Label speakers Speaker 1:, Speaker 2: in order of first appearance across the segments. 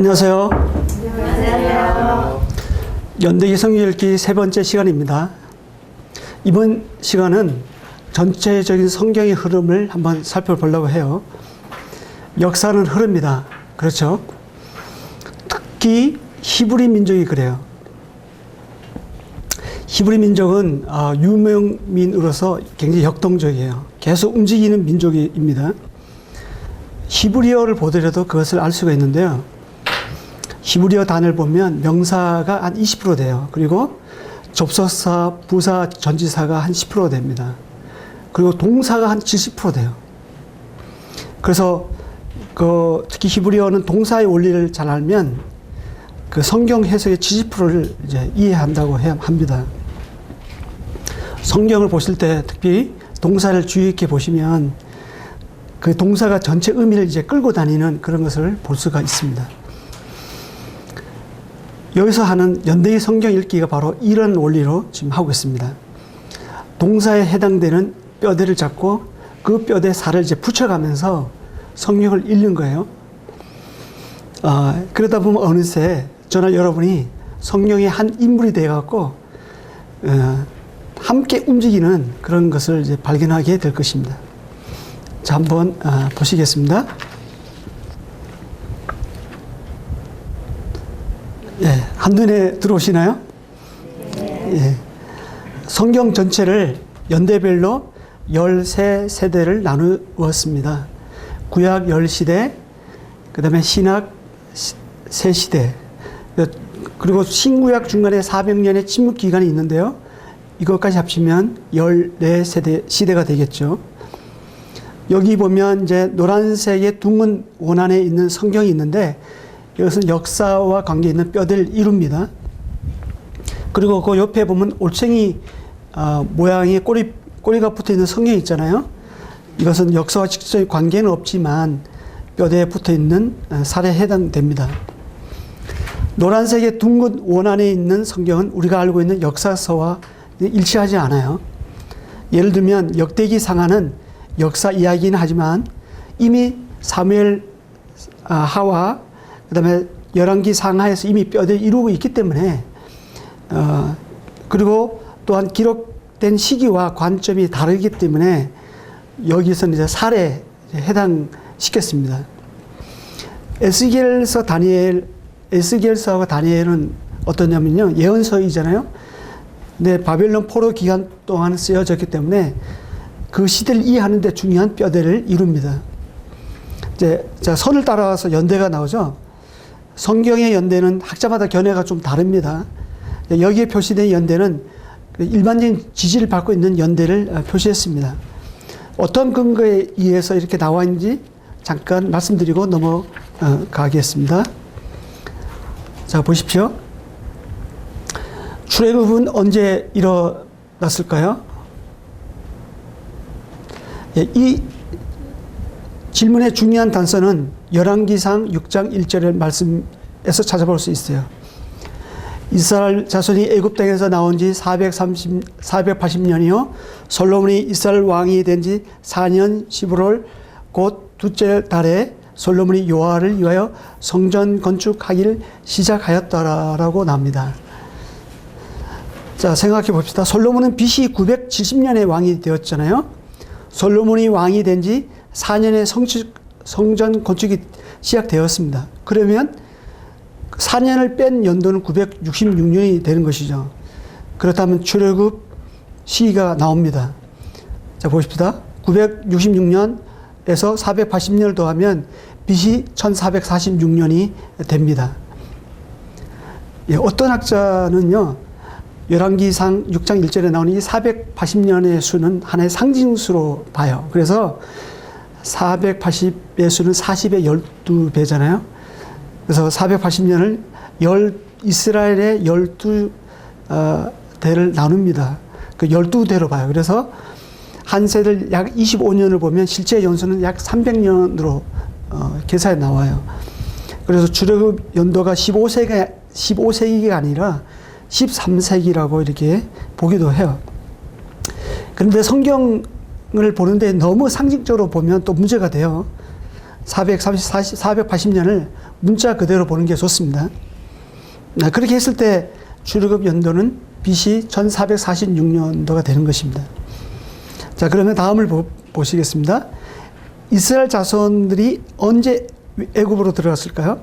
Speaker 1: 안녕하세요.
Speaker 2: 안녕하세요.
Speaker 1: 연대기 성경 읽기 세 번째 시간입니다. 이번 시간은 전체적인 성경의 흐름을 한번 살펴보려고 해요. 역사는 흐릅니다. 그렇죠? 특히 히브리 민족이 그래요. 히브리 민족은 유명민으로서 굉장히 역동적이에요. 계속 움직이는 민족입니다. 히브리어를 보더라도 그것을 알 수가 있는데요. 히브리어 단어를 보면 명사가 한 20% 돼요. 그리고 접속사, 부사, 전치사가 한 10% 됩니다. 그리고 동사가 한 70% 돼요. 그래서 특히 히브리어는 동사의 원리를 잘 알면 그 성경 해석의 70%를 이제 이해한다고 합니다. 성경을 보실 때 특히 동사를 주의 깊게 보시면 그 동사가 전체 의미를 이제 끌고 다니는 그런 것을 볼 수가 있습니다. 여기서 하는 연대기 성경 읽기가 바로 이런 원리로 지금 하고 있습니다. 동사에 해당되는 뼈대를 잡고 그 뼈대 살을 이제 붙여가면서 성경을 읽는 거예요. 그러다 보면 어느새 저나 여러분이 성경의 한 인물이 되어갖고 함께 움직이는 그런 것을 이제 발견하게 될 것입니다. 자, 한번 보시겠습니다. 예, 한눈에 들어오시나요? 예. 성경 전체를 연대별로 13세대를 나누었습니다. 구약 10시대, 그 다음에 신약 3시대, 그리고 신구약 중간에 400년의 침묵 기간이 있는데요. 이것까지 합치면 14세대, 시대가 되겠죠. 여기 보면 이제 노란색의 둥근 원안에 있는 성경이 있는데 이것은 역사와 관계 있는 뼈대를 이룹니다. 그리고 그 옆에 보면 올챙이 모양의 꼬리가 붙어 있는 성경이 있잖아요. 이것은 역사와 직접적인 관계는 없지만 뼈대에 붙어 있는 살에 해당됩니다. 노란색의 둥근 원안에 있는 성경은 우리가 알고 있는 역사서와 일치하지 않아요. 예를 들면 역대기 상하는 역사 이야기는 하지만 이미 사무엘 하와 그 다음에 열왕기 상하에서 이미 뼈대를 이루고 있기 때문에 그리고 또한 기록된 시기와 관점이 다르기 때문에 여기서는 이제 살에 해당시켰습니다. 에스겔서하고 다니엘은 어떠냐면요. 예언서이잖아요. 근데 바벨론 포로 기간 동안 쓰여졌기 때문에 그 시대를 이해하는 데 중요한 뼈대를 이룹니다. 이제 선을 따라서 연대가 나오죠. 성경의 연대는 학자마다 견해가 좀 다릅니다. 여기에 표시된 연대는 일반적인 지지를 받고 있는 연대를 표시했습니다. 어떤 근거에 의해서 이렇게 나와 있는지 잠깐 말씀드리고 넘어가겠습니다. 자, 보십시오. 출애굽은 언제 일어났을까요? 이 질문의 중요한 단서는 열왕기상 6장 1절의 말씀에서 찾아볼 수 있어요. 이스라엘 자손이 애굽 땅에서 나온 지 480년이요. 솔로몬이 이스라엘 왕이 된 지 4년 11월 곧 둘째 달에 솔로몬이 여호와를 위하여 성전 건축하기를 시작하였더라라고 나옵니다. 자, 생각해 봅시다. 솔로몬은 BC 970년에 왕이 되었잖아요. 솔로몬이 왕이 된 지 4년에 성전 건축이 시작되었습니다. 그러면 4년을 뺀 연도는 966년이 되는 것이죠. 그렇다면 출애굽 시기가 나옵니다. 자, 보십시다. 966년에서 480년을 더하면 BC 1446년이 됩니다. 예, 어떤 학자는요, 열왕기상 6장 1절에 나오는 이 480년의 수는 하나의 상징수로 봐요. 그래서 480의 수는 40의 12배잖아요. 그래서 480년을 이스라엘의 12대를 나눕니다. 그 12대로 봐요. 그래서 한 세대를 약 25년을 보면 실제 연수는 약 300년으로 계산에 나와요. 그래서 출애굽 연도가 15세기가 아니라 13세기라고 이렇게 보기도 해요. 그런데 성경을 보는데 너무 상징적으로 보면 또 문제가 돼요. 480년을 문자 그대로 보는 게 좋습니다. 그렇게 했을 때 출애굽 연도는 BC 1446년도가 되는 것입니다. 자, 그러면 다음을 보시겠습니다. 이스라엘 자손들이 언제 애굽으로 들어갔을까요?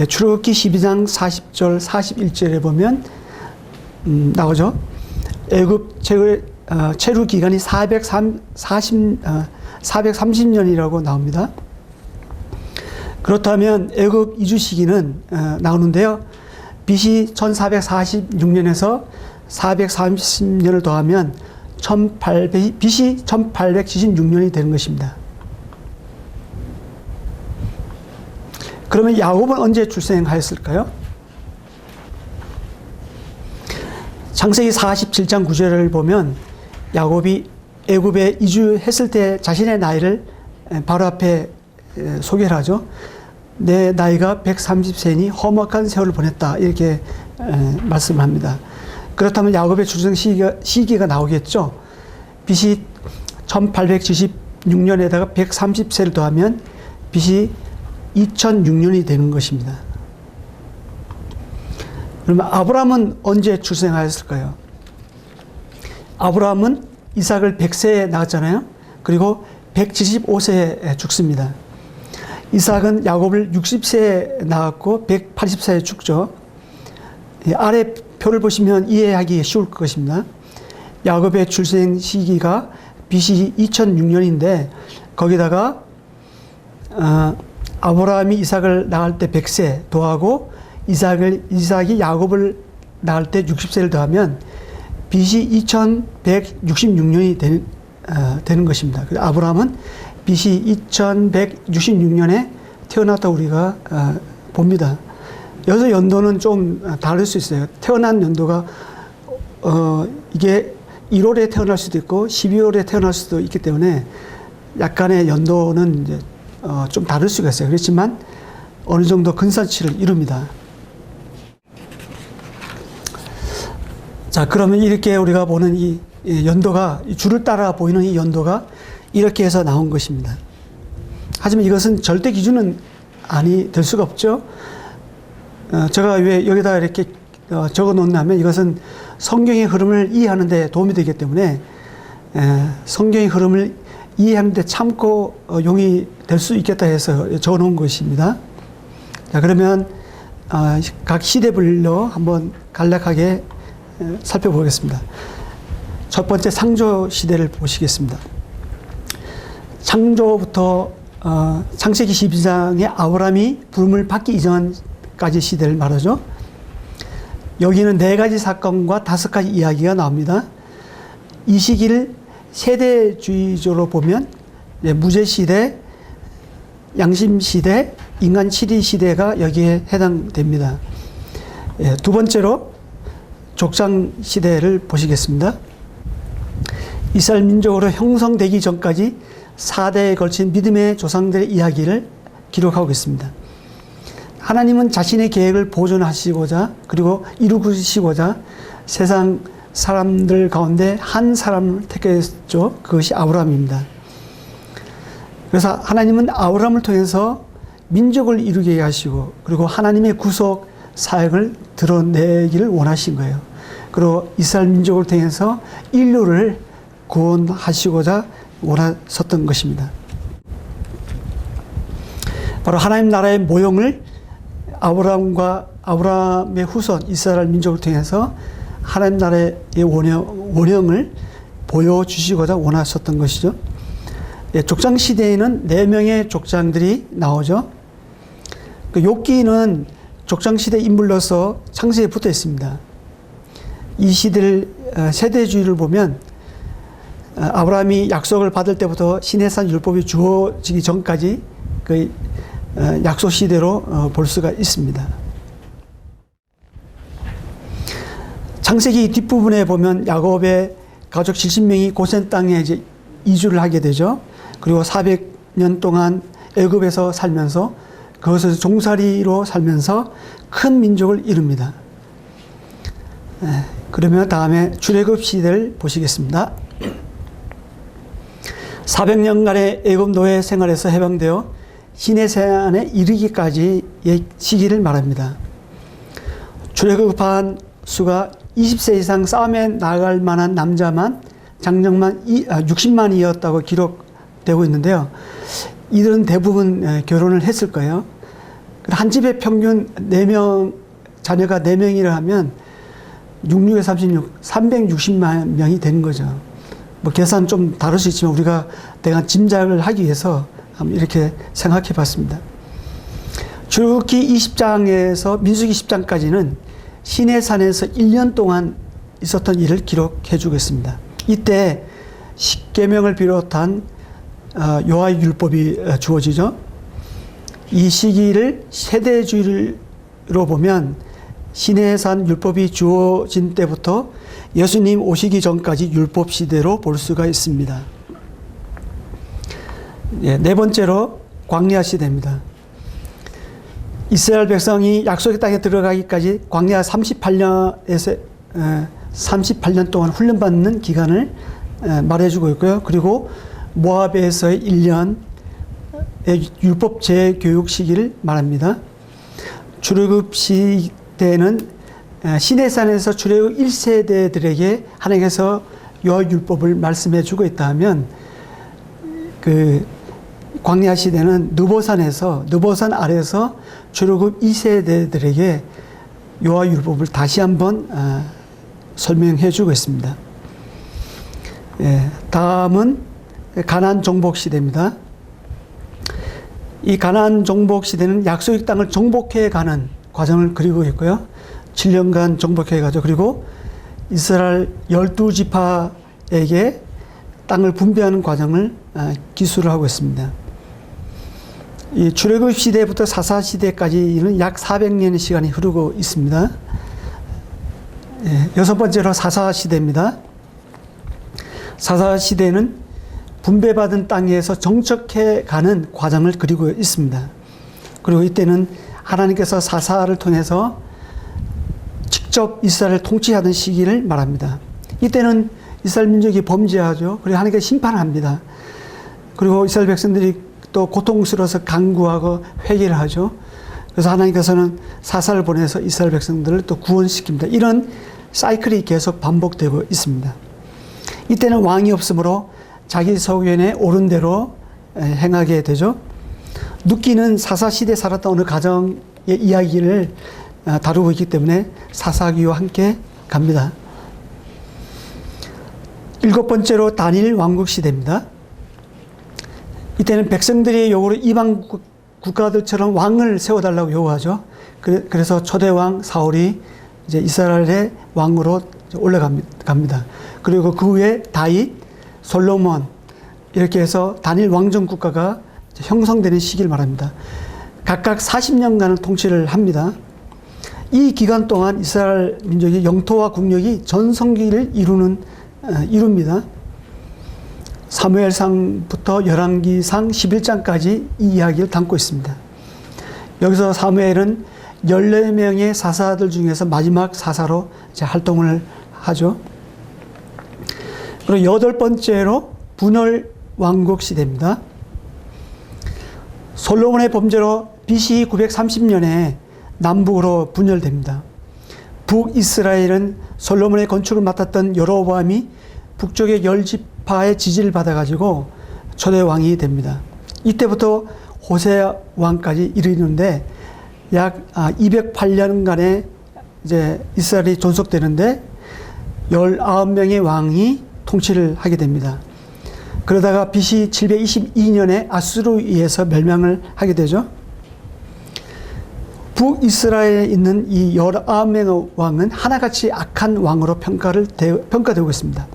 Speaker 1: 출애굽기 12장 40절 41절에 보면 나오죠. 애굽 체류 기간이 430년이라고 나옵니다. 그렇다면 애굽 이주 시기는 나오는데요. BC 1446년에서 430년을 더하면 BC 1876년이 되는 것입니다. 그러면 야곱은 언제 출생하였을까요? 창세기 47장 9절을 보면 야곱이 애굽에 이주했을 때 자신의 나이를 바로 앞에 소개를 하죠. 내 나이가 130세니 험악한 세월을 보냈다, 이렇게 말씀을 합니다. 그렇다면 야곱의 출생 시기가 나오겠죠. BC 1876년에다가 130세를 더하면 BC 2006년이 되는 것입니다. 그러면 아브라함은 언제 출생하였을까요? 아브라함은 이삭을 100세에 낳았잖아요. 그리고 175세에 죽습니다. 이삭은 야곱을 60세에 낳았고 180세에 죽죠. 아래 표를 보시면 이해하기 쉬울 것입니다. 야곱의 출생 시기가 BC 2006년인데 거기다가 아브라함이 이삭을 낳을 때 100세 더하고 이삭이 야곱을 낳을 때 60세를 더하면 BC 2166년이 되는 것입니다. 아브라함은 BC 2166년에 태어났다고 우리가 봅니다. 여기서 연도는 좀 다를 수 있어요. 태어난 연도가 이게 1월에 태어날 수도 있고 12월에 태어날 수도 있기 때문에 약간의 연도는 이제 좀 다를 수가 있어요. 그렇지만 어느 정도 근사치를 이룹니다. 자, 그러면 이렇게 우리가 보는 이 연도가, 이 줄을 따라 보이는 이 연도가 이렇게 해서 나온 것입니다. 하지만 이것은 절대 기준은 될 수가 없죠. 제가 왜 여기다 이렇게 적어 놓냐면 이것은 성경의 흐름을 이해하는 데 도움이 되기 때문에 성경의 흐름을 이해하는 데 참고 용이 될 수 있겠다 해서 적어 놓은 것입니다. 자, 그러면 각 시대별로 한번 간략하게 살펴보겠습니다. 첫 번째 창조 시대를 보시겠습니다. 창조부터 창세기 12장에 아브라함이 부름을 받기 이전까지 시대를 말하죠. 여기는 4가지 사건과 5가지 이야기가 나옵니다. 이 시기를 세대주의적으로 보면 무제시대, 양심시대, 인간 7위 시대가 여기에 해당됩니다. 두 번째로 족장시대를 보시겠습니다. 이스라엘 민족으로 형성되기 전까지 4대에 걸친 믿음의 조상들의 이야기를 기록하고 있습니다. 하나님은 자신의 계획을 보존하시고자 그리고 이루시고자 세상 사람들 가운데 한 사람을 택했죠. 그것이 아브라함입니다. 그래서 하나님은 아브라함을 통해서 민족을 이루게 하시고 그리고 하나님의 구속 사역을 드러내기를 원하신 거예요. 그리고 이스라엘 민족을 통해서 인류를 구원하시고자 원하셨던 것입니다. 바로 하나님 나라의 모형을 아브라함의 후손 이스라엘 민족을 통해서 하나님 나라의 원형을 보여주시고자 원하셨던 것이죠. 족장 시대에는 4명의 족장들이 나오죠. 욥기는 족장 시대 인물로서 창세에 붙어 있습니다. 이 시대를 세대주의를 보면 아브라함이 약속을 받을 때부터 시내산 율법이 주어지기 전까지 그 약속 시대로 볼 수가 있습니다. 창세기 뒷부분에 보면 야곱의 가족 70명이 고센 땅에 이제 이주를 하게 되죠. 그리고 400년 동안 애굽에서 살면서 그것을 종살이로 살면서 큰 민족을 이룹니다. 그러면 다음에 출애굽 시대를 보시겠습니다. 400년간의 애굽 노예 생활에서 해방되어 시내산에 이르기까지의 시기를 말합니다. 출애굽한 수가 20세 이상 싸움에 나갈 만한 남자만 장정만 60만이었다고 기록되고 있는데요. 이들은 대부분 결혼을 했을 거예요. 한 집에 평균 4명, 자녀가 4명이라 하면 66에 36, 360만 명이 되는 거죠. 뭐 계산 좀 다를 수 있지만 우리가 대강 짐작을 하기 위해서 한번 이렇게 생각해 봤습니다. 출애굽기 20장에서 민수기 10장까지는 시내산에서 1년 동안 있었던 일을 기록해 주겠습니다. 이때 십계명을 비롯한 여호와의 율법이 주어지죠. 이 시기를 세대주의로 보면 시내산 율법이 주어진 때부터 예수님 오시기 전까지 율법 시대로 볼 수가 있습니다. 네 번째로 광야 시대입니다. 이스라엘 백성이 약속의 땅에 들어가기까지 광야 38년에서 38년 동안 훈련받는 기간을 말해주고 있고요. 그리고 모압에서의 1년의 율법 재교육 시기를 말합니다. 출애굽 시대는 시내산에서 출애굽 1세대들에게 하나님께서 여호와 율법을 말씀해 주고 있다 하면 그 광야 시대는 느보산 아래에서 출애굽 2세대들에게 여호와 율법을 다시 한번 설명해 주고 있습니다. 다음은 가나안 정복 시대입니다. 이 가나안 정복 시대는 약속의 땅을 정복해 가는 과정을 그리고 있고요. 7년간 정복해 가죠. 그리고 이스라엘 12지파에게 땅을 분배하는 과정을 기술을 하고 있습니다. 이 출애굽 시대부터 사사 시대까지는 약 400년의 시간이 흐르고 있습니다. 여섯 번째로 사사 시대입니다. 사사 시대는 분배받은 땅에서 정착해 가는 과정을 그리고 있습니다. 그리고 이때는 하나님께서 사사를 통해서 직접 이스라엘을 통치하던 시기를 말합니다. 이때는 이스라엘 민족이 범죄하죠. 그리고 하나님께서 심판합니다. 그리고 이스라엘 백성들이 또 고통스러워서 간구하고 회개를 하죠. 그래서 하나님께서는 사사를 보내서 이스라엘 백성들을 또 구원시킵니다. 이런 사이클이 계속 반복되고 있습니다. 이때는 왕이 없으므로 자기 소견에 옳은 대로 행하게 되죠. 눕기는 사사시대에 살았던 어느 가정의 이야기를 다루고 있기 때문에 사사기와 함께 갑니다. 일곱 번째로 다니엘 왕국 시대입니다. 이때는 백성들의 요구로 이방 국가들처럼 왕을 세워달라고 요구하죠. 그래서 초대왕 사울이 이제 이스라엘의 왕으로 올라갑니다. 그리고 그 후에 다윗, 솔로몬 이렇게 해서 다니엘 왕정 국가가 형성되는 시기를 말합니다. 각각 40년간을 통치를 합니다. 이 기간 동안 이스라엘 민족의 영토와 국력이 전성기를 이룹니다. 사무엘상부터 열왕기상 11장까지 이 이야기를 담고 있습니다. 여기서 사무엘은 14명의 사사들 중에서 마지막 사사로 활동을 하죠. 그리고 여덟 번째로 분열 왕국 시대입니다. 솔로몬의 범죄로 BC 930년에 남북으로 분열됩니다. 북이스라엘은 솔로몬의 건축을 맡았던 여로보암이 북쪽의 10지파의 지지를 받아가지고 초대 왕이 됩니다. 이때부터 호세 왕까지 이르는데 약 208년간의 이제 이스라엘이 존속되는데 19명의 왕이 통치를 하게 됩니다. 그러다가 BC 722년에 아수르에 의해서 멸망을 하게 되죠. 북이스라엘에 있는 이 19명의 왕은 하나같이 악한 왕으로 평가되고 있습니다.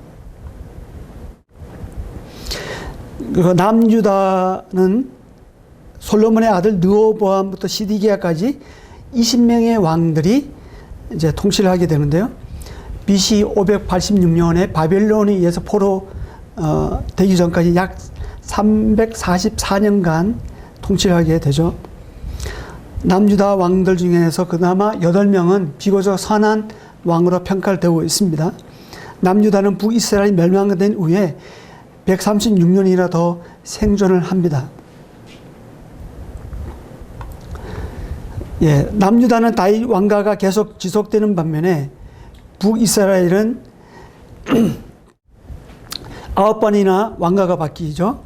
Speaker 1: 그리고 남유다는 솔로몬의 아들 느호보암부터 시디기야까지 20명의 왕들이 이제 통치를 하게 되는데요. BC 586년에 바벨론에 의해서 포로 되기 전까지 약 344년간 통치를 하게 되죠. 남유다 왕들 중에서 그나마 8명은 비교적 선한 왕으로 평가되고 있습니다. 남유다는 북이스라엘이 멸망된 후에 136년이나 더 생존을 합니다. 예, 남유다는 다윗 왕가가 계속 지속되는 반면에 북이스라엘은 9번이나 왕가가 바뀌죠.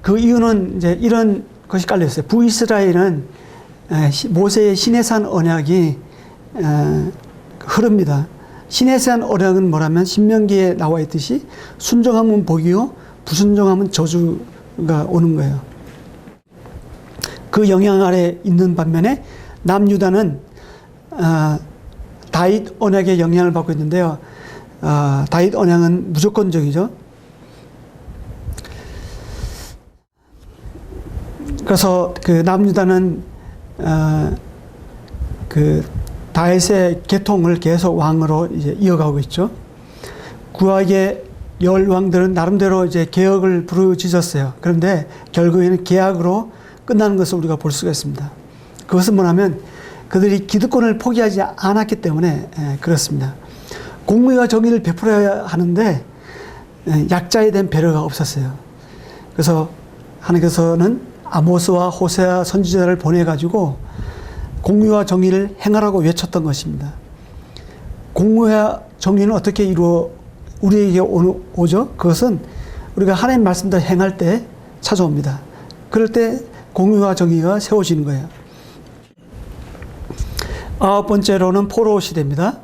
Speaker 1: 그 이유는 이제 이런 것이 깔려 있어요. 북이스라엘은 모세의 시내산 언약이 흐릅니다. 시내산 언약은 뭐라면 신명기에 나와 있듯이 순종하면 복이요, 불순종하면 저주가 오는 거예요. 그 영향 아래 있는 반면에 남유다는 다윗 언약의 영향을 받고 있는데요. 다윗 언약은 무조건적이죠. 그래서 그 남유다는 그 다윗의 계통을 계속 왕으로 이제 이어가고 있죠. 구약의 열 왕들은 나름대로 이제 개혁을 부르짖었어요. 그런데 결국에는 계약으로 끝나는 것을 우리가 볼 수가 있습니다. 그것은 뭐냐면 그들이 기득권을 포기하지 않았기 때문에 그렇습니다. 공의와 정의를 베풀어야 하는데 약자에 대한 배려가 없었어요. 그래서 하나님께서는 아모스와 호세아 선지자를 보내가지고 공의와 정의를 행하라고 외쳤던 것입니다. 공의와 정의는 어떻게 우리에게 오죠? 그것은 우리가 하나님 말씀대로 행할 때 찾아옵니다. 그럴 때 공의와 정의가 세워지는 거예요. 9번째로는 포로 시대입니다.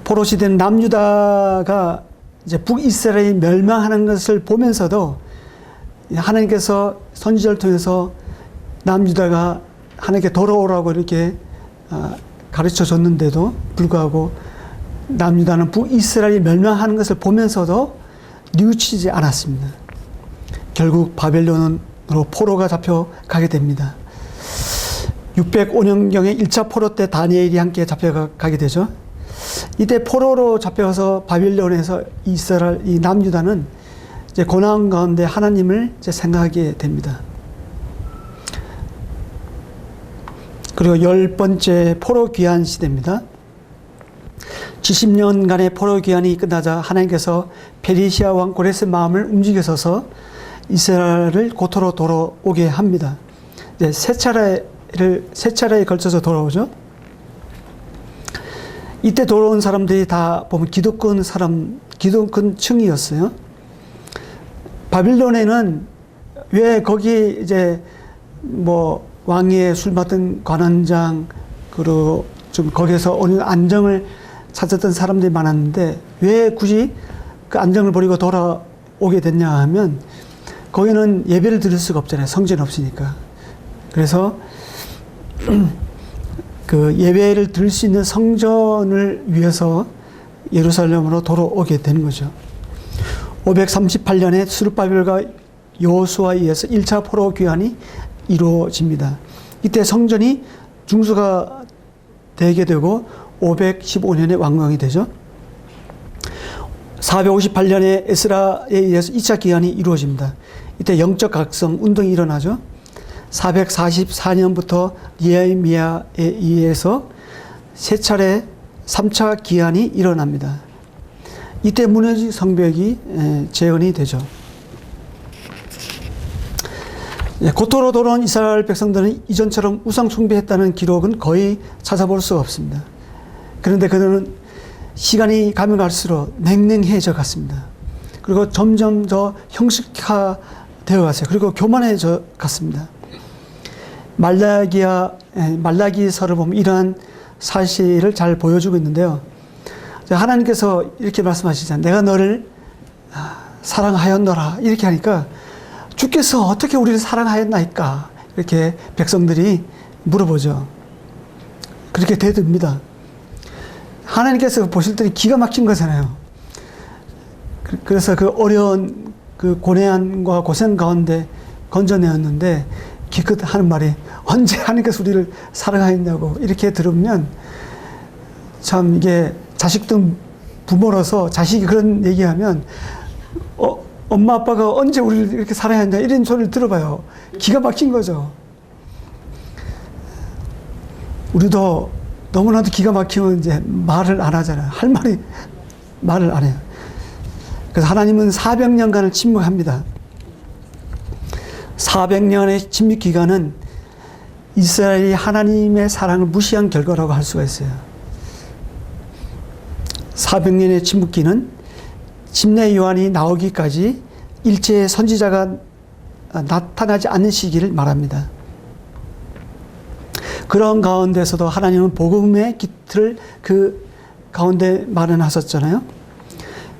Speaker 1: 포로 시대는 남유다가 이제 북이스라엘이 멸망하는 것을 보면서도 하나님께서 선지자를 통해서 남유다가 하나님께 돌아오라고 이렇게 가르쳐 줬는데도 불구하고 남유다는 북이스라엘이 멸망하는 것을 보면서도 뉘우치지 않았습니다. 결국 바벨론으로 포로가 잡혀가게 됩니다. 605년경에 1차 포로 때 다니엘이 함께 잡혀가게 되죠. 이때 포로로 잡혀서 바벨론에서 이스라엘, 이 남유다는 이제 고난 가운데 하나님을 이제 생각하게 됩니다. 그리고 10번째 포로 귀환 시대입니다. 70년간의 포로 귀환이 끝나자 하나님께서 페르시아 왕 고레스의 마음을 움직여서서 이스라엘을 고토로 돌아오게 합니다. 이제 세 차례에 걸쳐서 돌아오죠. 이때 돌아온 사람들이 다 보면 기득권 층이었어요. 바빌론에는 왜 거기 이제 뭐 왕위에 술 맡은 관원장 그리고 좀 거기에서 어느 안정을 찾았던 사람들이 많았는데 왜 굳이 그 안정을 버리고 돌아오게 됐냐 하면 거기는 예배를 드릴 수가 없잖아요. 성전 없으니까. 그래서 그 예배를 드릴 수 있는 성전을 위해서 예루살렘으로 돌아오게 되는 거죠. 538년에 스룹바벨과 여호수아에 의해서 1차 포로 귀환이 이루어집니다. 이때 성전이 중수가 되게 되고 515년에 완공이 되죠. 458년에 에스라에 의해서 2차 귀환이 이루어집니다. 이때 영적 각성 운동이 일어나죠. 444년부터 니에미야에 의해서 세 차례 3차 기한이 일어납니다. 이때 무너진 성벽이 재건이 되죠. 고토로 돌아온 이스라엘 백성들은 이전처럼 우상 숭배했다는 기록은 거의 찾아볼 수가 없습니다. 그런데 그들은 시간이 가면 갈수록 냉랭해져 갔습니다. 그리고 점점 더 형식화되어 갔어요. 그리고 교만해져 갔습니다. 말라기서를 보면 이러한 사실을 잘 보여주고 있는데요. 하나님께서 이렇게 말씀하시잖아요. 내가 너를 사랑하였노라. 이렇게 하니까 주께서 어떻게 우리를 사랑하였나이까? 이렇게 백성들이 물어보죠. 그렇게 대듭니다. 하나님께서 보실 때는 기가 막힌 거잖아요. 그래서 그 어려운 그 고뇌함과 고생 가운데 건져내었는데 기껏 하는 말이 언제 하나님께서 우리를 사랑하였냐고 이렇게 들으면 참 이게 자식들 부모로서 자식이 그런 얘기하면 엄마 아빠가 언제 우리를 이렇게 사랑했냐 이런 소리를 들어봐요. 기가 막힌 거죠. 우리도 너무나도 기가 막히면 이제 말을 안 하잖아요. 할 말이 말을 안 해요. 그래서 하나님은 400년간을 침묵합니다. 400년의 침묵 기간은 이스라엘이 하나님의 사랑을 무시한 결과라고 할 수가 있어요. 400년의 침묵기는 침례 요한이 나오기까지 일체의 선지자가 나타나지 않는 시기를 말합니다. 그런 가운데서도 하나님은 복음의 기틀을 그 가운데 마련하셨잖아요.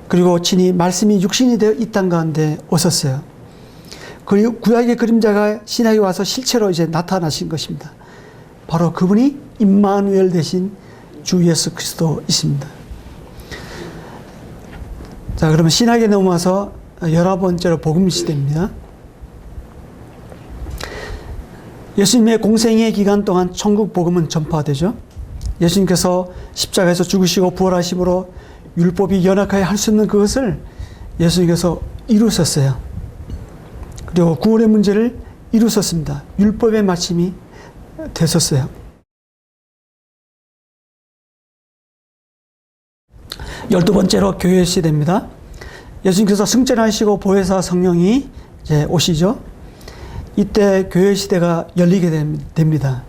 Speaker 1: 그리고 친히 말씀이 육신이 되어 이 땅 가운데 오셨어요. 그리고 구약의 그림자가 신약에 와서 실체로 이제 나타나신 것입니다. 바로 그분이 임마누엘 되신 주 예수 그리스도이십니다. 자, 그러면 신약에 넘어와서 11번째로 복음 시대입니다. 예수님의 공생의 기간 동안 천국 복음은 전파되죠. 예수님께서 십자가에서 죽으시고 부활하심으로 율법이 연약하게 할 수 없는 그것을 예수님께서 이루셨어요. 그리고 구원의 문제를 이루셨습니다. 율법의 마침이 되셨어요. 12번째로 교회 시대입니다. 예수님께서 승천하시고 보혜사 성령이 이제 오시죠. 이때 교회 시대가 열리게 됩니다.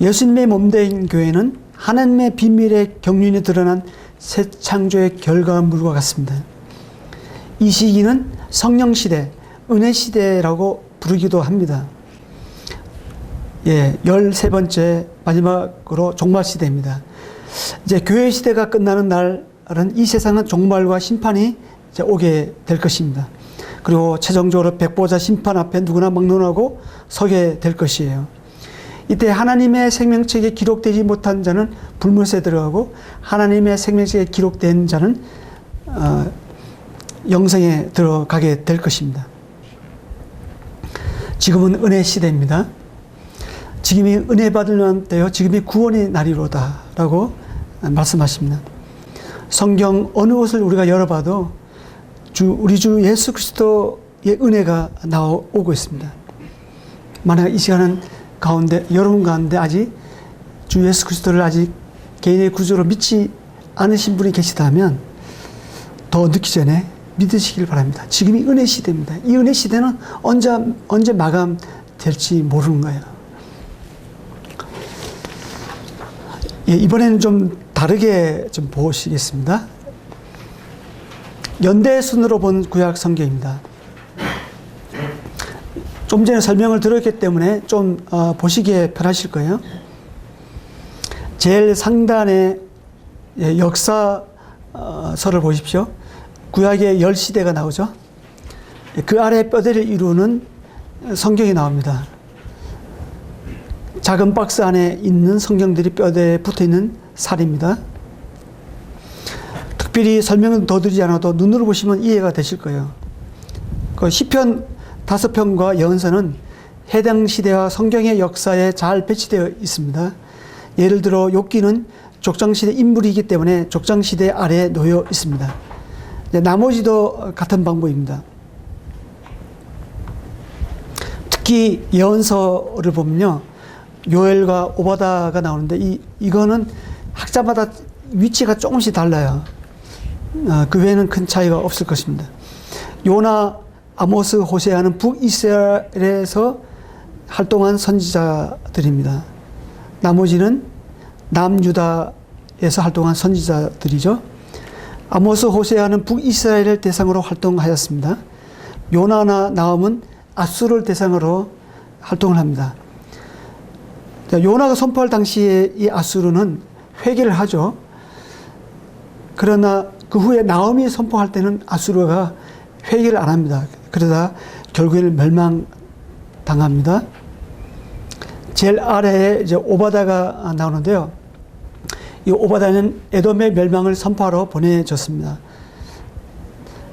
Speaker 1: 예수님의 몸된 교회는 하나님의 비밀의 경륜이 드러난 새 창조의 결과물과 같습니다. 이 시기는 성령 시대, 은혜 시대라고 부르기도 합니다. 13번째 마지막으로 종말 시대입니다. 이제 교회 시대가 끝나는 날은 이 세상은 종말과 심판이 이제 오게 될 것입니다. 그리고 최종적으로 백보자 심판 앞에 누구나 막론하고 서게 될 것이에요. 이때 하나님의 생명책에 기록되지 못한 자는 불못에 들어가고 하나님의 생명책에 기록된 자는 영생에 들어가게 될 것입니다. 지금은 은혜 시대입니다. 지금이 은혜 받을 때요, 지금이 구원의 날이로다 라고 말씀하십니다. 성경 어느 곳을 우리가 열어봐도 우리 주 예수 그리스도의 은혜가 나오고 있습니다. 만약 이 시간은 가운데, 여러분 가운데 아직 주 예수 그리스도를 아직 개인의 구주로 믿지 않으신 분이 계시다면 더 늦기 전에 믿으시길 바랍니다. 지금이 은혜 시대입니다. 이 은혜 시대는 언제 마감될지 모르는 거예요. 이번에는 좀 다르게 좀 보시겠습니다. 연대 순으로 본 구약 성경입니다. 좀 전에 설명을 들었기 때문에 좀 보시기에 편하실 거예요. 제일 상단에 역사서를 보십시오. 구약의 10시대가 나오죠. 그 아래 뼈대를 이루는 성경이 나옵니다. 작은 박스 안에 있는 성경들이 뼈대에 붙어있는 살입니다. 특별히 설명은 더 드리지 않아도 눈으로 보시면 이해가 되실 거예요. 그 시편 5편과 예언서는 해당 시대와 성경의 역사에 잘 배치되어 있습니다. 예를 들어 욥기는 족장시대 인물이기 때문에 족장시대 아래에 놓여 있습니다. 나머지도 같은 방법입니다. 특히 예언서를 보면요, 요엘과 오바다가 나오는데 이거는 학자마다 위치가 조금씩 달라요. 그 외에는 큰 차이가 없을 것입니다. 요나, 아모스, 호세아는 북이스라엘에서 활동한 선지자들입니다. 나머지는 남유다에서 활동한 선지자들이죠. 아모스, 호세아는 북이스라엘을 대상으로 활동하였습니다. 요나나 나홈은 아수르를 대상으로 활동을 합니다. 요나가 선포할 당시에 이 아수르는 회개를 하죠. 그러나 그 후에 나홈이 선포할 때는 아수르가 회개를 안 합니다. 그러다 결국에는 멸망당합니다. 제일 아래에 이제 오바다가 나오는데요. 이 오바다는 에돔의 멸망을 선포하러 보내졌습니다.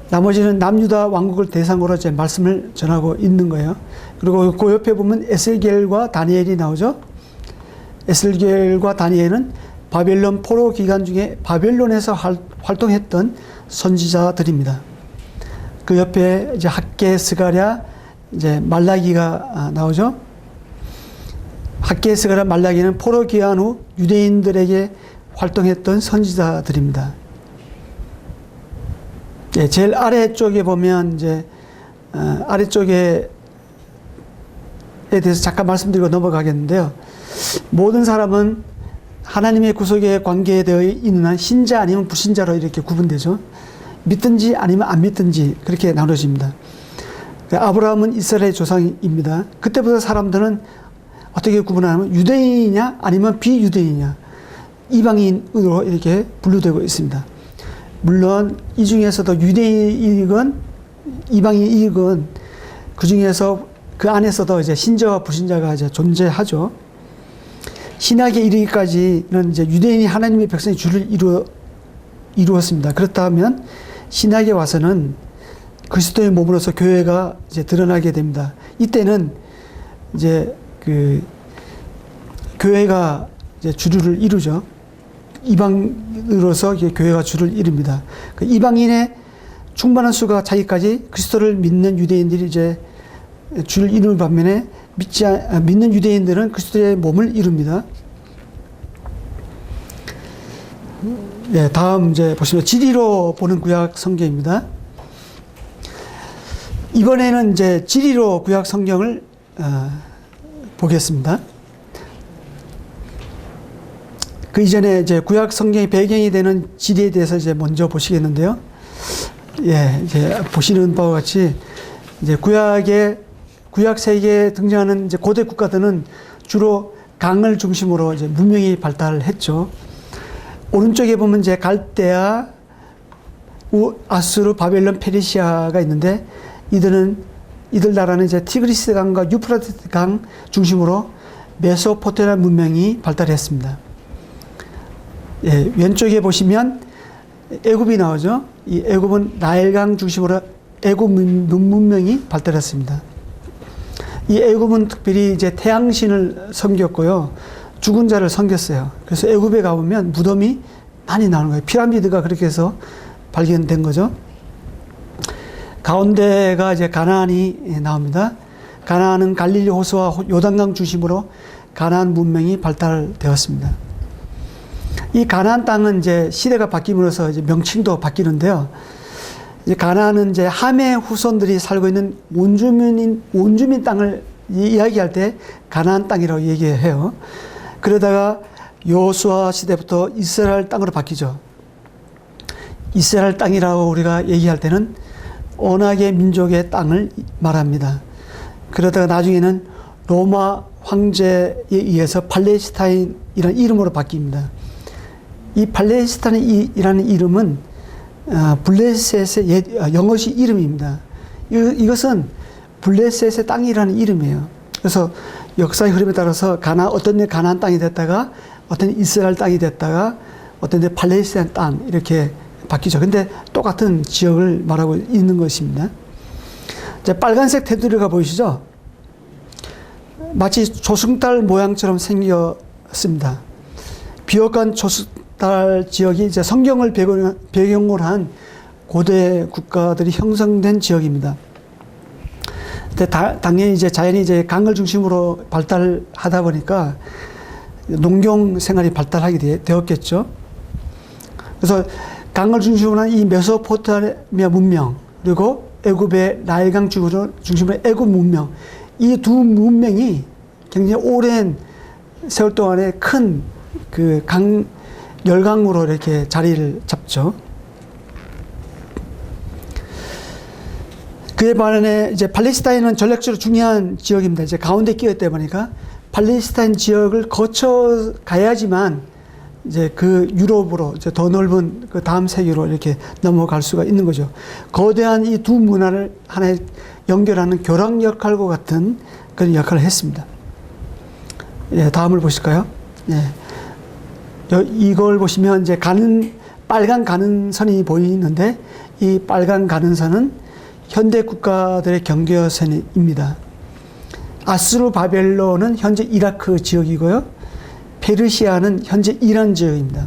Speaker 1: 나머지는 남유다 왕국을 대상으로 제 말씀을 전하고 있는 거예요. 그리고 그 옆에 보면 에스겔과 다니엘이 나오죠. 에스겔과 다니엘은 바벨론 포로 기간 중에 바벨론에서 활동했던 선지자들입니다. 그 옆에 이제 학개, 스가랴, 이제 말라기가 나오죠. 학개, 스가랴, 말라기는 포로 기간 후 유대인들에게 활동했던 선지자들입니다. 예, 제일 아래쪽에 보면 이제 아래쪽에 대해서 잠깐 말씀드리고 넘어가겠는데요. 모든 사람은 하나님의 구속의 관계에 대해 있는 한 신자 아니면 불신자로 이렇게 구분되죠. 믿든지 아니면 안 믿든지 그렇게 나눠집니다. 아브라함은 이스라엘의 조상입니다. 그때부터 사람들은 어떻게 구분하냐면 유대인이냐 아니면 비유대인이냐 이방인으로 이렇게 분류되고 있습니다. 물론 이 중에서도 유대인이건 이방인이건 그 중에서 그 안에서도 이제 신자와 불신자가 이제 존재하죠. 신약에 이르기까지는 이제 유대인이 하나님의 백성의 주를 이루었습니다. 그렇다면 신약에 와서는 그리스도의 몸으로서 교회가 이제 드러나게 됩니다. 이때는 이제 그 교회가 이제 주를 이루죠. 이방으로서 교회가 주를 이룹니다. 그 이방인의 충만한 수가 차기까지 그리스도를 믿는 유대인들이 이제 주를 이루는 반면에 믿는 유대인들은 그리스도의 몸을 이룹니다. 네, 다음 이제 보시면 지리로 보는 구약 성경입니다. 이번에는 이제 지리로 구약 성경을 보겠습니다. 그 이전에 이제 구약 성경의 배경이 되는 지리에 대해서 이제 먼저 보시겠는데요. 예, 이제 보시는 바와 같이 이제 구약 세계에 등장하는 이제 고대 국가들은 주로 강을 중심으로 이제 문명이 발달했죠. 오른쪽에 보면 이제 갈대아, 아수르, 바벨론, 페르시아가 있는데 이들 나라는 이제 티그리스 강과 유프라테스 강 중심으로 메소포타미아 문명이 발달했습니다. 예, 왼쪽에 보시면 애굽이 나오죠. 이 애굽은 나일강 중심으로 애굽 문명이 발달했습니다. 이 애굽은 특별히 이제 태양신을 섬겼고요. 죽은 자를 섬겼어요. 그래서 애굽에 가보면 무덤이 많이 나오는 거예요. 피라미드가 그렇게 해서 발견된 거죠. 가운데가 이제 가나안이 나옵니다. 가나안은 갈릴리 호수와 요단강 중심으로 가나안 문명이 발달되었습니다. 이 가나안 땅은 이제 시대가 바뀜으로써 이제 명칭도 바뀌는데요. 이제 가나안은 이제 함의 후손들이 살고 있는 원주민 땅을 이야기할 때 가나안 땅이라고 얘기해요. 그러다가 여호수아 시대부터 이스라엘 땅으로 바뀌죠. 이스라엘 땅이라고 우리가 얘기할 때는 언약의 민족의 땅을 말합니다. 그러다가 나중에는 로마 황제에 의해서 팔레스타인이라는 이름으로 바뀝니다. 이 팔레스타인이라는 이름은 블레셋의 영어식 이름입니다. 이것은 블레셋의 땅이라는 이름이에요. 그래서 역사의 흐름에 따라서 어떤 데 가나안 땅이 됐다가 어떤 데 이스라엘 땅이 됐다가 어떤 데 팔레스타인 땅 이렇게 바뀌죠. 근데 똑같은 지역을 말하고 있는 것입니다. 이제 빨간색 테두리가 보이시죠? 마치 조승달 모양처럼 생겼습니다. 비옥한 조승달 지역이 이제 성경을 배경으로 한 고대 국가들이 형성된 지역입니다. 근데 당연히 이제 자연이 이제 강을 중심으로 발달하다 보니까 농경 생활이 발달하게 되었겠죠. 그래서 강을 중심으로 한 이 메소포타미아 문명 그리고 애굽의 나일강 중심으로 애굽 문명 이 두 문명이 굉장히 오랜 세월 동안에 큰 그 열강으로 이렇게 자리를 잡죠. 그에 반해 이제 팔레스타인은 전략적으로 중요한 지역입니다. 이제 가운데 끼었다 보니까 팔레스타인 지역을 거쳐 가야지만 이제 그 유럽으로 이제 더 넓은 그 다음 세계로 이렇게 넘어갈 수가 있는 거죠. 거대한 이 두 문화를 하나에 연결하는 교랑 역할과 같은 그런 역할을 했습니다. 예, 다음을 보실까요? 예. 이걸 보시면 이제 빨간 가는 선이 보이는데 이 빨간 가는 선은 현대 국가들의 경계선입니다. 아수르 바벨론은 현재 이라크 지역이고요. 페르시아는 현재 이란 지역입니다.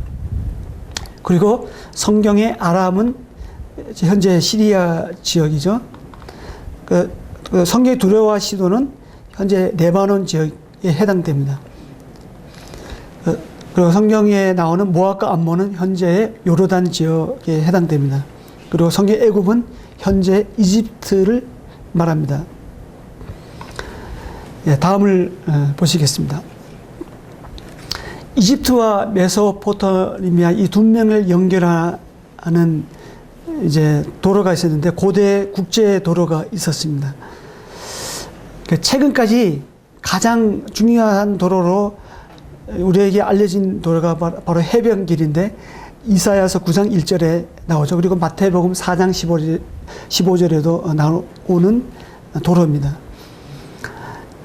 Speaker 1: 그리고 성경의 아람은 현재 시리아 지역이죠. 그 성경의 두레와 시도는 현재 레바논 지역에 해당됩니다. 그리고 성경에 나오는 모압과 암몬은 현재의 요르단 지역에 해당됩니다. 그리고 성경 애굽은 현재 이집트를 말합니다. 예, 다음을 보시겠습니다. 이집트와 메소포타미아 이 두 명을 연결하는 이제 도로가 있었는데 고대 국제 도로가 있었습니다. 최근까지 가장 중요한 도로로 우리에게 알려진 도로가 바로 해변길인데 이사야서 9장 1절에 나오죠. 그리고 마태복음 4장 15절에도 나오는 도로입니다.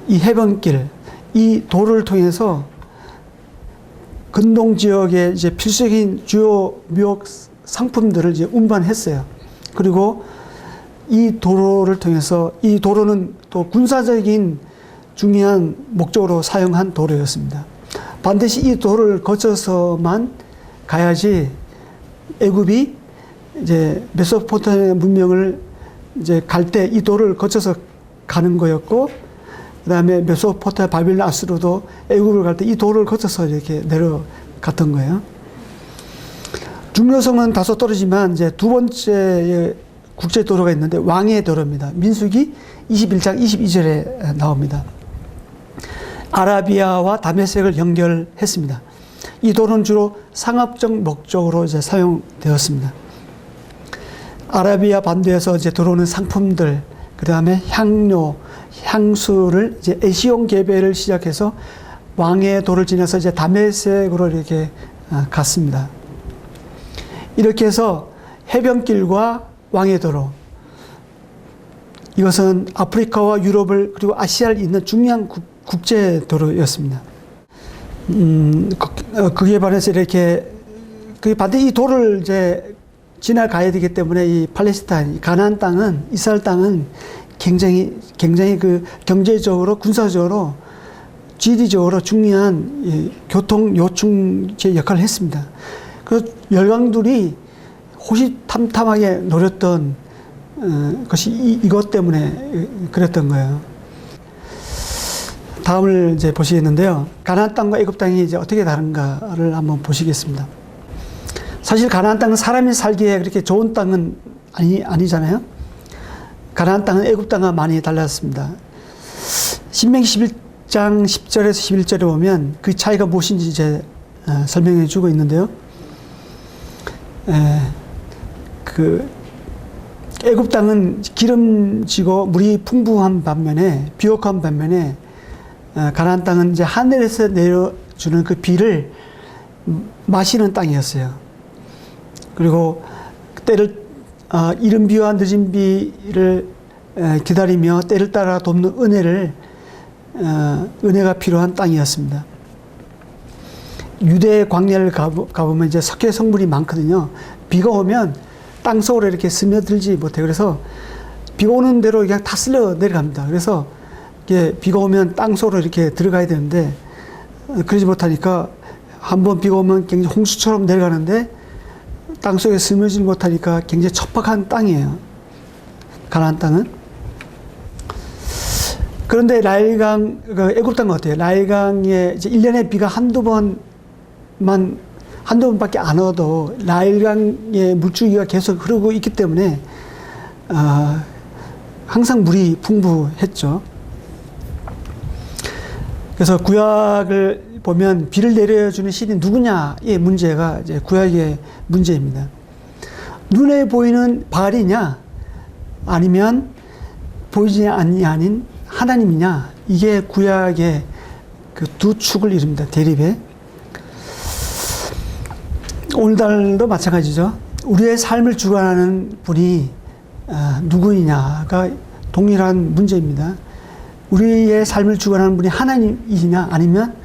Speaker 1: 이 해변길, 이 도로를 통해서 근동 지역의 이제 필수적인 주요 묘역 상품들을 이제 운반했어요. 그리고 이 도로를 통해서 이 도로는 또 군사적인 중요한 목적으로 사용한 도로였습니다. 반드시 이 도로를 거쳐서만 가야지 애굽이 이제 메소포타미아 문명을 이제 갈 때 이 도로를 거쳐서 가는 거였고, 그다음에 메소포타미아 바빌론 아수르도 애굽을 갈 때 이 도로를 거쳐서 이렇게 내려갔던 거예요. 중요성은 다소 떨어지만 이제 두 번째 국제 도로가 있는데 왕의 도로입니다. 민수기 21장 22절에 나옵니다. 아라비아와 다메섹을 연결했습니다. 이 도로는 주로 상업적 목적으로 이제 사용되었습니다. 아라비아 반도에서 이제 들어오는 상품들, 그 다음에 향료, 향수를 이제 에시온 계배를 시작해서 왕의 도를 지나서 이제 다메섹으로 이렇게 갔습니다. 이렇게 해서 해변길과 왕의 도로, 이것은 아프리카와 유럽을 그리고 아시아를 잇는 중요한 국제 도로였습니다. 그에 반해서 이렇게 반드시 이 도를 이제 지나가야 되기 때문에 이 팔레스타인, 가나안 땅은, 이스라엘 땅은 굉장히 그 경제적으로, 군사적으로, 지리적으로 중요한 교통 요충지 역할을 했습니다. 그 열강들이 호시탐탐하게 노렸던 것이 이것 때문에 그랬던 거예요. 다음을 이제 보시겠는데요. 가나안 땅과 애굽 땅이 이제 어떻게 다른가를 한번 보시겠습니다. 사실 가나안 땅은 사람이 살기에 그렇게 좋은 땅은 아니잖아요. 가나안 땅은 애굽 땅과 많이 달랐습니다. 신명기 11장 10절에서 11절에 보면 그 차이가 무엇인지 이제 설명해 주고 있는데요. 애굽 땅은 기름지고 물이 풍부한 반면에, 비옥한 반면에 가나안 땅은 이제 하늘에서 내려주는 그 비를 마시는 땅이었어요. 그리고 때를 이른 비와 늦은 비를 기다리며 때를 따라 돕는 은혜가 필요한 땅이었습니다. 유대 광야를 가보면 이제 석회 성분이 많거든요. 비가 오면 땅 속으로 이렇게 스며들지 못해. 그래서 비가 오는 대로 그냥 다 쓸려 내려갑니다. 그래서 이게 비가 오면 땅 속으로 이렇게 들어가야 되는데 그러지 못하니까 한번 비가 오면 굉장히 홍수처럼 내려가는데 땅 속에 스며들지 못하니까 굉장히 척박한 땅이에요. 가나안 땅은. 그런데 나일강, 애굽 땅은 어때요? 나일강에 이제 1년에 비가 한두 번밖에 안 와도 나일강의 물줄기가 계속 흐르고 있기 때문에 항상 물이 풍부했죠. 그래서 구약을 보면 비를 내려주는 신이 누구냐의 문제가 이제 구약의 문제입니다. 눈에 보이는 바알이냐 아니면 보이지 아닌 하나님이냐, 이게 구약의 그 두 축을 이룹니다. 대립에. 오늘날도 마찬가지죠. 우리의 삶을 주관하는 분이 누구이냐가 동일한 문제입니다. 우리의 삶을 주관하는 분이 하나님이냐 아니면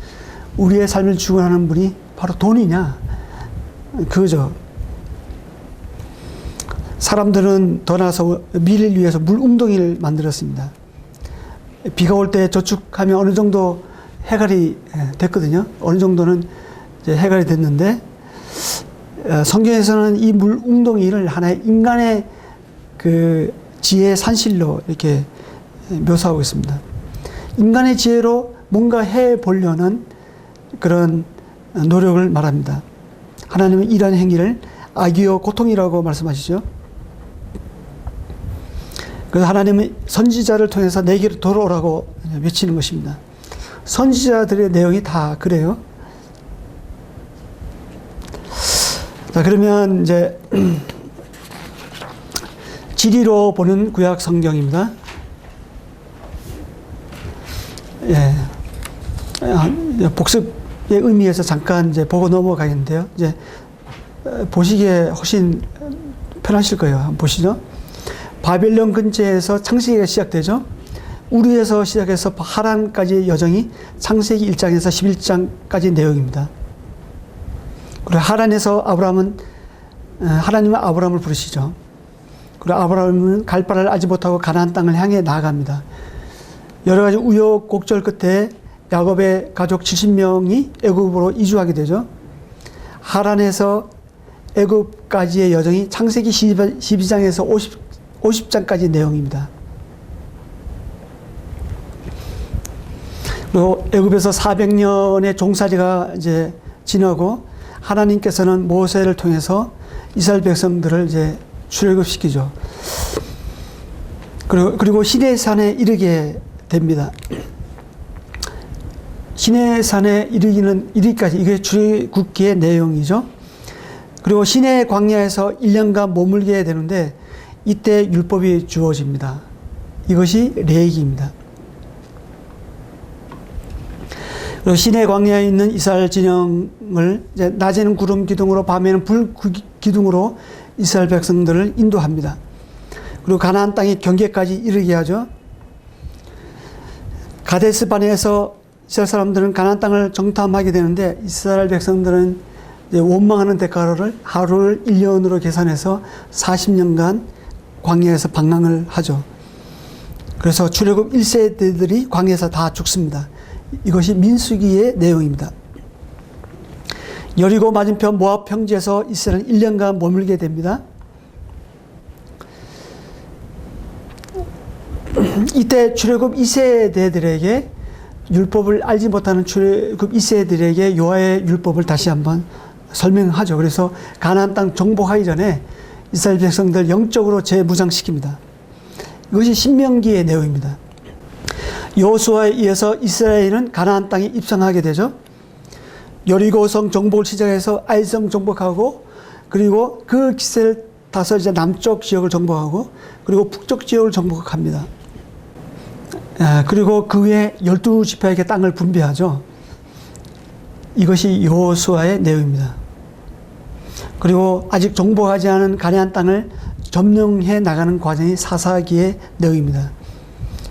Speaker 1: 우리의 삶을 주관하는 분이 바로 돈이냐, 그거죠. 사람들은 더 나아서 미래를 위해서 물웅덩이를 만들었습니다. 비가 올 때 저축하면 어느 정도 해갈이 됐거든요. 어느 정도는 이제 해갈이 됐는데 성경에서는 이 물웅덩이를 하나의 인간의 그 지혜의 산실로 이렇게 묘사하고 있습니다. 인간의 지혜로 뭔가 해 보려는 그런 노력을 말합니다. 하나님은 이러한 행위를 악이요 고통이라고 말씀하시죠. 그래서 하나님은 선지자를 통해서 내게로 돌아오라고 외치는 것입니다. 선지자들의 내용이 다 그래요. 자, 그러면 이제 지리로 보는 구약 성경입니다. 예. 복습의 의미에서 잠깐 이제 보고 넘어가겠는데요. 이제 보시기에 훨씬 편하실 거예요. 한번 보시죠. 바벨론 근처에서 창세기가 시작되죠. 우르에서 시작해서 하란까지의 여정이 창세기 1장에서 11장까지 내용입니다. 그리고 하란에서 하나님은 아브라함을 부르시죠. 그리고 아브라함은 갈 바를 알지 못하고 가나안 땅을 향해 나아갑니다. 여러 가지 우여곡절 끝에 야곱의 가족 70명이 애굽으로 이주하게 되죠. 하란에서 애굽까지의 여정이 창세기 12장에서 50장까지 내용입니다. 그리고 애굽에서 400년의 종살이가 이제 지나고 하나님께서는 모세를 통해서 이스라엘 백성들을 이제 출애굽시키죠. 그리고 시내산에 이르게 됩니다. 시내산에 이르기까지 이게 출애굽기의 내용이죠. 그리고 시내 광야에서 1년간 머물게 되는데 이때 율법이 주어집니다. 이것이 레위기입니다. 그리고 시내 광야에 있는 이스라엘 진영을 이제 낮에는 구름 기둥으로 밤에는 불 기둥으로 이스라엘 백성들을 인도합니다. 그리고 가나안 땅의 경계까지 이르게 하죠. 가데스 바네에서 이스라엘 사람들은 가나안 땅을 정탐하게 되는데 이스라엘 백성들은 이제 원망하는 대가를 하루를 1년으로 계산해서 40년간 광야에서 방랑을 하죠. 그래서 출애굽 1세대들이 광야에서 다 죽습니다. 이것이 민수기의 내용입니다. 여리고 맞은편 모압 평지에서 이스라엘은 1년간 머물게 됩니다. 이때 출애굽 2세대들에게 율법을 알지 못하는 출애굽 2세들에게 여호와의 율법을 다시 한번 설명하죠. 그래서 가나안 땅 정복하기 전에 이스라엘 백성들 영적으로 재무장시킵니다. 이것이 신명기의 내용입니다. 여호수아에 의해서 이스라엘은 가나안 땅에 입성하게 되죠. 여리고성 정복을 시작해서 아이성 정복하고 그리고 그 기세를 타서 이제 남쪽 지역을 정복하고 그리고 북쪽 지역을 정복합니다. 그리고 그 외에 12지파에게 땅을 분배하죠. 이것이 여호수아의 내용입니다. 그리고 아직 정복하지 않은 가나안 땅을 점령해 나가는 과정이 사사기의 내용입니다.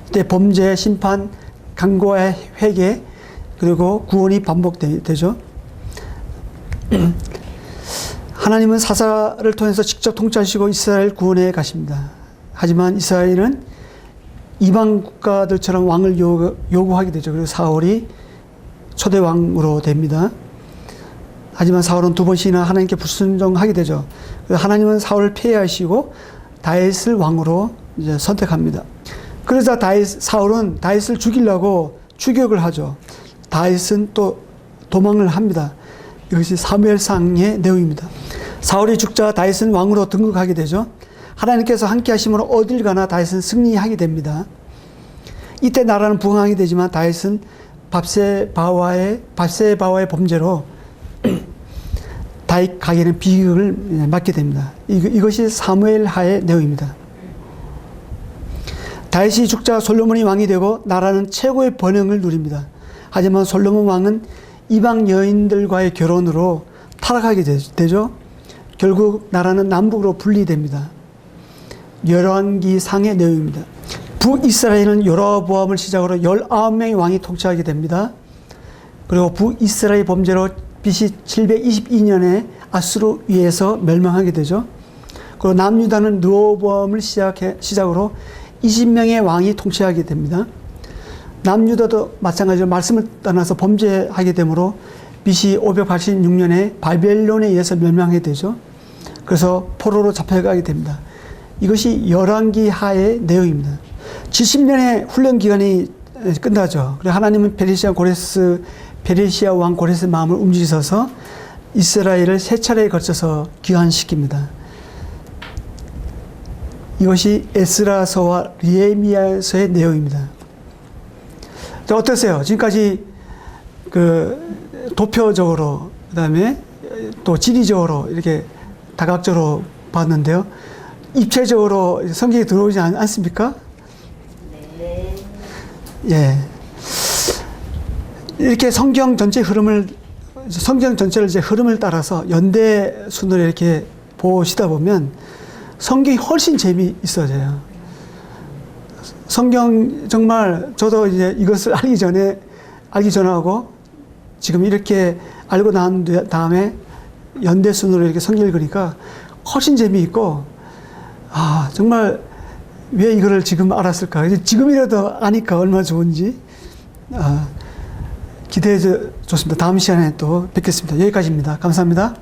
Speaker 1: 이때 범죄, 심판, 강구와 회개 그리고 구원이 반복되죠. 하나님은 사사를 통해서 직접 통치하시고 이스라엘 구원해 가십니다. 하지만 이스라엘은 이방 국가들처럼 왕을 요구하게 되죠. 그리고 사울이 초대 왕으로 됩니다. 하지만 사울은 두 번씩이나 하나님께 불순종하게 되죠. 하나님은 사울을 폐하시고 다윗을 왕으로 이제 선택합니다. 그러자 사울은 다윗을 죽이려고 추격을 하죠. 다윗은 또 도망을 합니다. 이것이 사무엘상의 내용입니다. 사울이 죽자 다윗은 왕으로 등극하게 되죠. 하나님께서 함께 하심으로 어딜 가나 다윗은 승리하게 됩니다. 이때 나라는 부흥하게 되지만 다윗은 밥세바와의 범죄로 다윗 가게는 비극을 맞게 됩니다. 이것이 사무엘하의 내용입니다. 다윗이 죽자 솔로몬이 왕이 되고 나라는 최고의 번영을 누립니다. 하지만 솔로몬 왕은 이방 여인들과의 결혼으로 타락하게 되죠. 결국 나라는 남북으로 분리됩니다. 열왕기 상의 내용입니다. 북이스라엘은 여로보암을 시작으로 19명의 왕이 통치하게 됩니다. 그리고 북이스라엘 범죄로 BC 722년에 아수르 위에서 멸망하게 되죠. 그리고 남유다는 르호보암을 시작으로 20명의 왕이 통치하게 됩니다. 남유다도 마찬가지로 말씀을 떠나서 범죄하게 되므로 BC 586년에 바벨론에 의해서 멸망하게 되죠. 그래서 포로로 잡혀가게 됩니다. 이것이 열왕기 하의 내용입니다. 70년의 훈련 기간이 끝나죠. 그리고 하나님은 페르시아 왕 고레스의 마음을 움직이셔서 이스라엘을 세 차례에 걸쳐서 귀환시킵니다. 이것이 에스라서와 느헤미야서의 내용입니다. 자, 어떠세요? 지금까지 그 도표적으로 그다음에 또 지리적으로 이렇게 다각적으로 봤는데요. 입체적으로 성경에 들어오지 않습니까?
Speaker 2: 네.
Speaker 1: 예. 이렇게 성경 전체를 이제 흐름을 따라서 연대 순으로 이렇게 보시다 보면 성경이 훨씬 재미있어져요. 성경 정말 저도 이제 이것을 알기 전하고 지금 이렇게 알고 난 다음에 연대 순으로 이렇게 성경을 읽으니까 훨씬 재미있고, 아, 정말 왜 이거를 지금 알았을까? 이제 지금이라도 아니까 얼마나 좋은지, 기대해 좋습니다. 다음 시간에 또 뵙겠습니다. 여기까지입니다. 감사합니다.